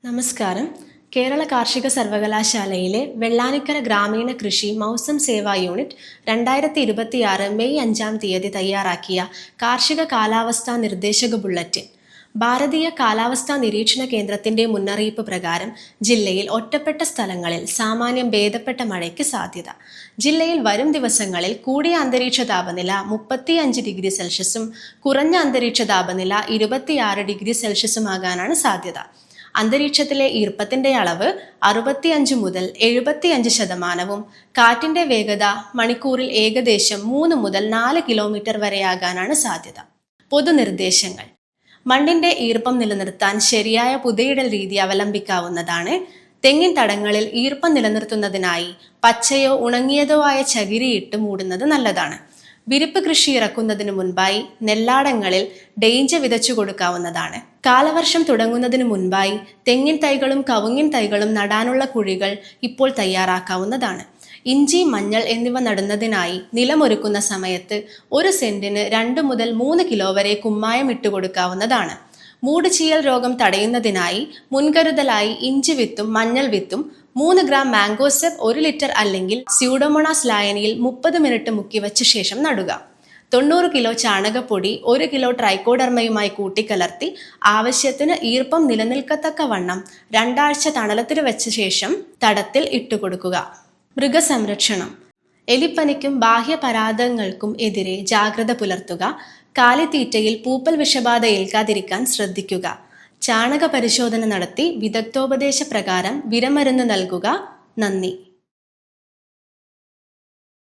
നമസ്കാരം. കേരള കാർഷിക സർവകലാശാലയിലെ വെള്ളാനിക്കര ഗ്രാമീണ കൃഷി മൗസം സേവാ യൂണിറ്റ് 2026 മെയ് 5 തയ്യാറാക്കിയ കാർഷിക കാലാവസ്ഥാ നിർദ്ദേശക ബുള്ളറ്റിൻ. ഭാരതീയ കാലാവസ്ഥാ നിരീക്ഷണ കേന്ദ്രത്തിന്റെ മുന്നറിയിപ്പ് പ്രകാരം ജില്ലയിൽ ഒറ്റപ്പെട്ട സ്ഥലങ്ങളിൽ സാമാന്യം ഭേദപ്പെട്ട മഴയ്ക്ക് സാധ്യത. ജില്ലയിൽ വരും ദിവസങ്ങളിൽ കൂടിയ അന്തരീക്ഷ താപനില 35 ഡിഗ്രി സെൽഷ്യസും കുറഞ്ഞ അന്തരീക്ഷ താപനില 26 ഡിഗ്രി സെൽഷ്യസും ആകാനാണ് സാധ്യത. അന്തരീക്ഷത്തിലെ ഈർപ്പത്തിന്റെ അളവ് 65 മുതൽ 75%, കാറ്റിന്റെ വേഗത മണിക്കൂറിൽ ഏകദേശം 3 മുതൽ 4 കിലോമീറ്റർ വരെയാകാനാണ് സാധ്യത. പൊതുനിർദ്ദേശങ്ങൾ: മണ്ണിന്റെ ഈർപ്പം നിലനിർത്താൻ ശരിയായ പുതയിടൽ രീതി അവലംബിക്കാവുന്നതാണ്. തെങ്ങിൻ തടങ്ങളിൽ ഈർപ്പം നിലനിർത്തുന്നതിനായി പച്ചയോ ഉണങ്ങിയതോ ആയ ചകിരിയിട്ട് മൂടുന്നത് നല്ലതാണ്. വിരിപ്പ് കൃഷി ഇറക്കുന്നതിന് മുൻപായി നെല്ലാടങ്ങളിൽ ഡെയിഞ്ച വിതച്ചു കൊടുക്കാവുന്നതാണ്. കാലവർഷം തുടങ്ങുന്നതിന് മുൻപായി തെങ്ങിൻ തൈകളും കവുങ്ങിൻ തൈകളും നടാനുള്ള കുഴികൾ ഇപ്പോൾ തയ്യാറാക്കാവുന്നതാണ്. ഇഞ്ചി, മഞ്ഞൾ എന്നിവ നടുന്നതിനായി നിലമൊരുക്കുന്ന സമയത്ത് 1 സെന്റിന് 2 മുതൽ 3 കിലോ വരെ കുമ്മായം ഇട്ടുകൊടുക്കാവുന്നതാണ്. മൂടുചീയൽ രോഗം തടയുന്നതിനായി മുൻകരുതലായി ഇഞ്ചി വിത്തും മഞ്ഞൾ വിത്തും 3 ഗ്രാം മാംഗോസെപ്പ് 1 ലിറ്റർ അല്ലെങ്കിൽ സ്യൂഡോമോണാസ് ലായനിയിൽ 30 മിനിറ്റ് മുക്കിവച്ച ശേഷം നടുക. 90 കിലോ ചാണകപ്പൊടി 1 കിലോ ട്രൈക്കോഡർമയുമായി കൂട്ടിക്കലർത്തി ആവശ്യത്തിന് ഈർപ്പം നിലനിൽക്കത്തക്കവണ്ണം 2 ആഴ്ച തണലത്തിൽ വെച്ച ശേഷം തടത്തിൽ ഇട്ടുകൊടുക്കുക. മൃഗസംരക്ഷണം: എലിപ്പനിക്കും ബാഹ്യപരാധങ്ങൾക്കും എതിരെ ജാഗ്രത പുലർത്തുക. കാലിത്തീറ്റയിൽ പൂപ്പൽ വിഷബാധ ഏൽക്കാതിരിക്കാൻ ശ്രദ്ധിക്കുക. ചാണക പരിശോധന നടത്തി വിദഗ്ധോപദേശ പ്രകാരം വിരമരുന്ന് നൽകുക. നന്ദി.